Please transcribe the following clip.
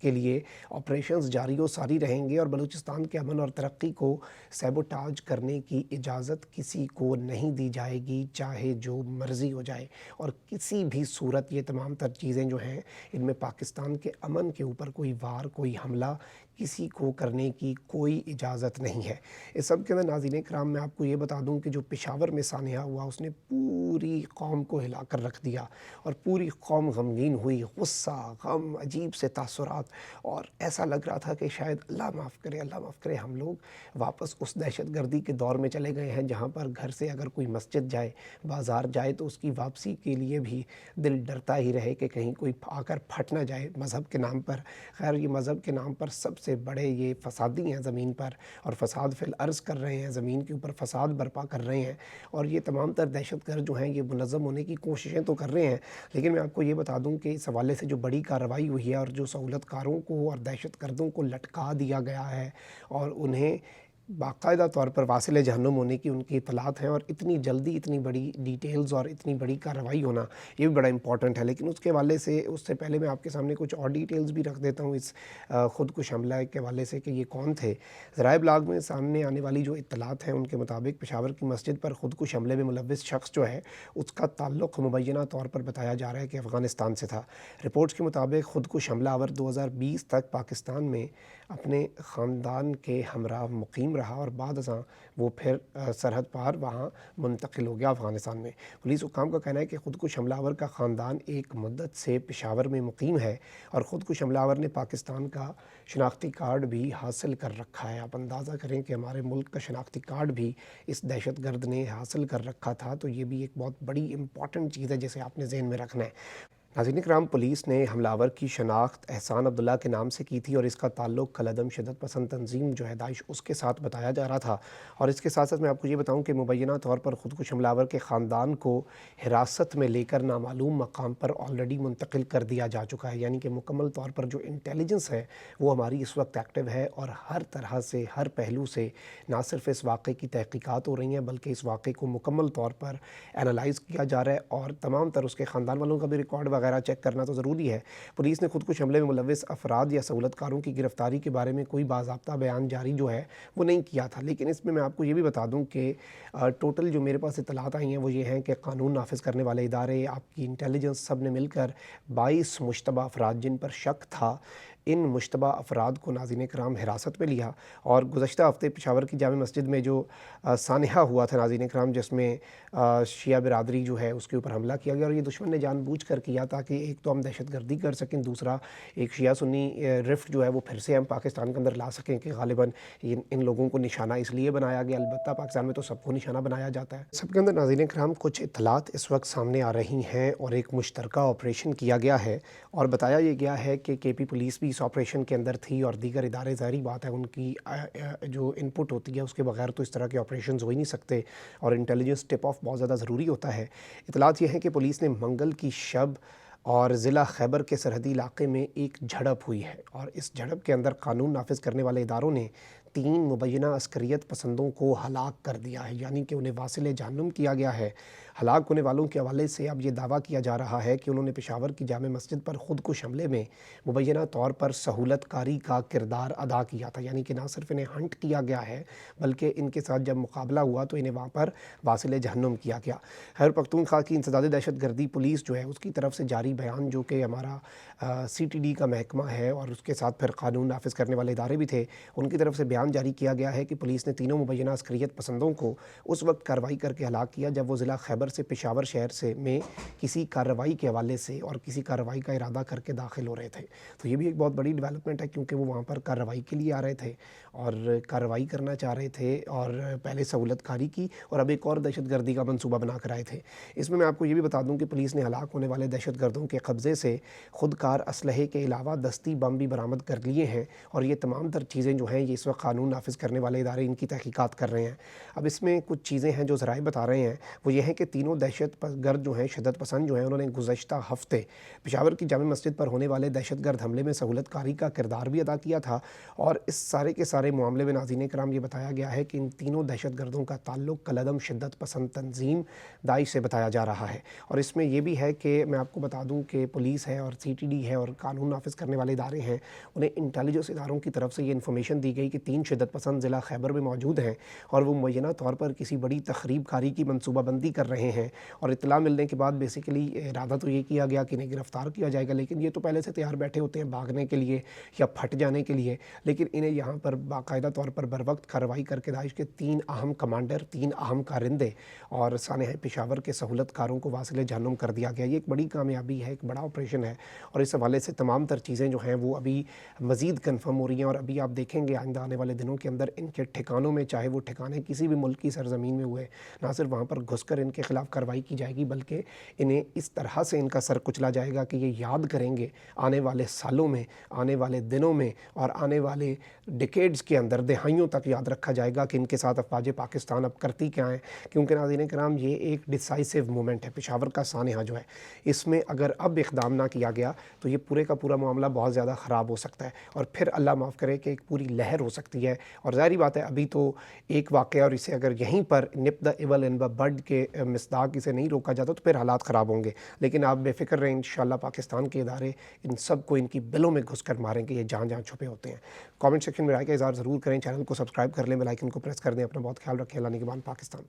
کے لیے آپریشنز جاری و ساری رہیں گے اور بلوچستان کے امن اور ترقی کو سیبوٹاج کرنے کی اجازت کسی کو نہیں دی جائے گی، چاہے جو مرضی ہو جائے، اور کسی بھی صورت یہ تمام تر چیزیں جو ہیں ان میں پاکستان کے امن کے اوپر کوئی وار، کوئی حملہ کسی کو کرنے کی کوئی اجازت نہیں ہے۔ اس سب کے اندر ناظرین کرام میں آپ کو یہ بتا دوں کہ جو پشاور میں سانحہ ہوا اس نے پوری قوم کو ہلا کر رکھ دیا اور پوری قوم غمگین ہوئی، غصہ، غم، عجیب سے تاثرات، اور ایسا لگ رہا تھا کہ شاید اللہ معاف کرے ہم لوگ واپس اس دہشت گردی کے دور میں چلے گئے ہیں جہاں پر گھر سے اگر کوئی مسجد جائے، بازار جائے تو اس کی واپسی کے لیے بھی دل ڈرتا ہی رہے کہ کہیں کوئی آ کر پھٹ نہ جائے مذہب کے نام پر۔ خیر یہ مذہب کے نام پر سب سے بڑے یہ فسادی ہیں زمین پر، اور فساد فی الارض کر رہے ہیں، زمین کے اوپر فساد برپا کر رہے ہیں، اور یہ تمام تر دہشت گرد جو ہیں یہ منظم ہونے کی کوششیں تو کر رہے ہیں، لیکن میں آپ کو یہ بتا دوں کہ اس حوالے سے جو بڑی کارروائی ہوئی ہے اور جو سہولت کاروں کو اور دہشت گردوں کو لٹکا دیا گیا ہے اور انہیں باقاعدہ طور پر واصل جہنم ہونے کی ان کی اطلاعات ہیں، اور اتنی جلدی اتنی بڑی ڈیٹیلز اور اتنی بڑی کارروائی ہونا یہ بھی بڑا امپورٹنٹ ہے۔ لیکن اس کے حوالے سے اس سے پہلے میں آپ کے سامنے کچھ اور ڈیٹیلز بھی رکھ دیتا ہوں اس خودکش حملہ کے حوالے سے کہ یہ کون تھے۔ ذرائع ابلاغ میں سامنے آنے والی جو اطلاعات ہیں ان کے مطابق پشاور کی مسجد پر خودکش حملے میں ملوث شخص جو ہے اس کا تعلق مبینہ طور پر بتایا جا رہا ہے کہ افغانستان سے تھا۔ رپورٹس کے مطابق خودکش حملہ آور 2020 تک پاکستان میں اپنے خاندان کے ہمراہ مقیم رہا اور بعد ازاں وہ پھر سرحد پار وہاں منتقل ہو گیا افغانستان میں۔ پولیس حکام کا کہنا ہے کہ خودکش حملہ آور کا خاندان ایک مدت سے پشاور میں مقیم ہے اور خودکش حملہ آور نے پاکستان کا شناختی کارڈ بھی حاصل کر رکھا ہے۔ آپ اندازہ کریں کہ ہمارے ملک کا شناختی کارڈ بھی اس دہشت گرد نے حاصل کر رکھا تھا، تو یہ بھی ایک بہت بڑی امپورٹنٹ چیز ہے جسے آپ نے ذہن میں رکھنا ہے۔ ناظرین کرام، پولیس نے حملہ آور کی شناخت احسان عبداللہ کے نام سے کی تھی اور اس کا تعلق کالعدم شدت پسند تنظیم جو ہے داعش اس کے ساتھ بتایا جا رہا تھا، اور اس کے ساتھ ساتھ میں آپ کو یہ بتاؤں کہ مبینہ طور پر خودکش حملہ آور کے خاندان کو حراست میں لے کر نامعلوم مقام پر آلریڈی منتقل کر دیا جا چکا ہے، یعنی کہ مکمل طور پر جو انٹیلیجنس ہے وہ ہماری اس وقت ایکٹیو ہے اور ہر طرح سے ہر پہلو سے نہ صرف اس واقعے کی تحقیقات ہو رہی ہیں بلکہ اس واقعے کو مکمل طور پر انالائز کیا جا رہا ہے اور تمام تر اس کے خاندان والوں کا بھی ریکارڈ وغیرہ چیک کرنا تو ضروری ہے۔ پولیس نے خودکش حملے میں ملوث افراد یا سہولت کاروں کی گرفتاری کے بارے میں کوئی باضابطہ بیان جاری جو ہے وہ نہیں کیا تھا، لیکن اس میں آپ کو یہ بھی بتا دوں کہ ٹوٹل جو میرے پاس اطلاعات آئی ہیں وہ یہ ہیں کہ قانون نافذ کرنے والے ادارے، آپ کی انٹیلیجنس، سب نے مل کر 22 مشتبہ افراد جن پر شک تھا، ان مشتبہ افراد کو ناظرین کرام حراست میں لیا، اور گزشتہ ہفتے پشاور کی جامع مسجد میں جو سانحہ ہوا تھا ناظرین کرام، جس میں شیعہ برادری جو ہے اس کے اوپر حملہ کیا گیا، اور یہ دشمن نے جان بوجھ کر کیا تاکہ ایک تو ہم دہشت گردی کر سکیں، دوسرا ایک شیعہ سنی رفٹ جو ہے وہ پھر سے ہم پاکستان کے اندر لا سکیں کہ غالباً ان لوگوں کو نشانہ اس لیے بنایا گیا، البتہ پاکستان میں تو سب کو نشانہ بنایا جاتا ہے۔ سب کے اندر ناظرین کرام کچھ اطلاعات اس وقت سامنے آ رہی ہیں اور ایک مشترکہ آپریشن کیا گیا ہے اور بتایا یہ گیا ہے کہ کے پی پولیس بھی اس آپریشن کے اندر تھی اور دیگر ادارے، ظاہری بات ہے ان کی جو ان پٹ ہوتی ہے اس کے بغیر تو اس طرح کے آپریشنز ہو ہی نہیں سکتے اور انٹیلیجنس ٹپ آف بہت زیادہ ضروری ہوتا ہے۔ اطلاعات یہ ہیں کہ پولیس نے منگل کی شب اور ضلع خیبر کے سرحدی علاقے میں ایک جھڑپ ہوئی ہے اور اس جھڑپ کے اندر قانون نافذ کرنے والے اداروں نے 3 مبینہ عسکریت پسندوں کو ہلاک کر دیا ہے، یعنی کہ انہیں واصل جہنم کیا گیا ہے۔ ہلاک ہونے والوں کے حوالے سے اب یہ دعویٰ کیا جا رہا ہے کہ انہوں نے پشاور کی جامع مسجد پر خودکش حملے میں مبینہ طور پر سہولت کاری کا کردار ادا کیا تھا، یعنی کہ نہ صرف انہیں ہنٹ کیا گیا ہے بلکہ ان کے ساتھ جب مقابلہ ہوا تو انہیں وہاں پر واصل جہنم کیا گیا۔ خیبر پختونخوا کی انسداد دہشت گردی پولیس جو ہے اس کی طرف سے جاری بیان، جو کہ ہمارا CTD کا محکمہ ہے اور اس کے ساتھ پھر قانون نافذ کرنے والے ادارے بھی تھے، ان کی طرف سے بیان جاری کیا گیا ہے کہ پولیس نے تینوں مبینہ عسکریت پسندوں کو اس وقت کارروائی کر کے ہلاک کیا جب وہ ضلع خیبر سے پشاور شہر میں کسی کارروائی کے حوالے سے اور کسی کارروائی کا ارادہ کر کے داخل ہو رہے تھے۔ تو یہ بھی ایک بہت بڑی ڈیولپمنٹ ہے کیونکہ وہ وہاں پر کارروائی کے لیے آ رہے تھے اور کارروائی کرنا چاہ رہے تھے اور پہلے سہولت کاری کی اور اب ایک اور دہشت گردی کا منصوبہ بنا کر آئے تھے۔ اس میں آپ کو یہ بھی بتا دوں کہ پولیس نے ہلاک ہونے والے دہشت گردوں کے قبضے سے خود کار اسلحے کے علاوہ دستی بم بھی برآمد کر لیے ہیں اور یہ تمام تر چیزیں جو ہیں یہ اس وقت قانون نافذ کرنے والے ادارے ان کی تحقیقات کر رہے ہیں۔ اب اس میں کچھ چیزیں ہیں جو ذرائع بتا رہے ہیں، وہ یہ ہے کہ تینوں دہشت گرد جو ہیں، شدت پسند جو ہیں، انہوں نے گزشتہ ہفتے پشاور کی جامع مسجد پر ہونے والے دہشت گرد حملے میں سہولت کاری کا کردار بھی ادا کیا تھا، اور اس سارے کے سارے معاملے میں ناظرین کرام یہ بتایا گیا ہے کہ ان تینوں دہشت گردوں کا تعلق کالعدم شدت پسند تنظیم داعش سے بتایا جا رہا ہے۔ اور اس میں یہ بھی ہے کہ میں آپ کو بتا دوں کہ پولیس ہے اور سی ٹی ڈی ہے اور قانون نافذ کرنے والے ادارے ہیں، انہیں انٹیلیجنس اداروں کی طرف سے یہ انفارمیشن دی گئی کہ 3 شدت پسند ضلع خیبر میں موجود ہیں اور وہ معینہ طور پر کسی بڑی تخریب کاری کی منصوبہ بندی کر رہے ہیں، اور اطلاع ملنے کے بعد بیسیکلی ارادہ تو یہ کیا گیا کہ انہیں گرفتار کیا جائے گا، لیکن یہ تو پہلے سے تیار بیٹھے ہوتے ہیں بھاگنے کے لیے یا پھٹ جانے کے لیے، لیکن انہیں یہاں پر باقاعدہ طور پر بروقت کارروائی کر کے داعش کے 3 اہم کمانڈر، 3 اہم کارندے اور سانحہ پشاور کے سہولت کاروں کو واصل جہنم کر دیا گیا۔ یہ ایک بڑی کامیابی ہے، ایک بڑا آپریشن ہے، اور اس حوالے سے تمام تر چیزیں جو ہیں وہ ابھی مزید کنفرم ہو رہی ہیں، اور ابھی آپ دیکھیں گے آئندہ آنے والے دنوں کے اندر ان کے ٹھکانوں میں، چاہے وہ ٹھکانے کسی بھی ملک کی سرزمین میں ہوئے، نہ صرف وہاں پر گھس کر ان کے خلاف کارروائی کی جائے گی، بلکہ انہیں اس طرح سے ان کا سر کچلا جائے گا کہ یہ یاد کریں گے آنے والے سالوں میں، آنے والے دنوں میں، اور آنے والے ڈیکیڈز کے اندر، دہائیوں تک یاد رکھا جائے گا کہ ان کے ساتھ افواج پاکستان اب کرتی کیا ہیں۔ کیونکہ ناظرین کرام یہ ایک ڈیسائسو مومنٹ ہے، پشاور کا سانحہ جو ہے، اس میں اگر اب اقدام نہ کیا گیا تو یہ پورے کا پورا معاملہ بہت زیادہ خراب ہو سکتا ہے، اور پھر اللہ معاف کرے کہ ایک پوری لہر ہو سکتی ہے۔ اور ظاہری بات ہے ابھی تو ایک واقعہ، اور اسے اگر یہیں پر نپ دا ایول ان دا بڈ کے مصداق اسے نہیں روکا جاتا تو پھر حالات خراب ہوں گے، لیکن آپ بے فکر رہیں، انشاءاللہ پاکستان کے ادارے ان سب کو ان کی بلوں میں گھس کر ماریں گے، یہ جہاں جہاں چھپے ہوتے ہیں۔ کامنٹ سیکشن میں رائے کا اظہار ضرور کریں، چینل کو سبسکرائب کر لیں، بیل آئیکن کو پریس کر دیں، اپنا بہت خیال رکھیں۔ اللہ نگہبان پاکستان۔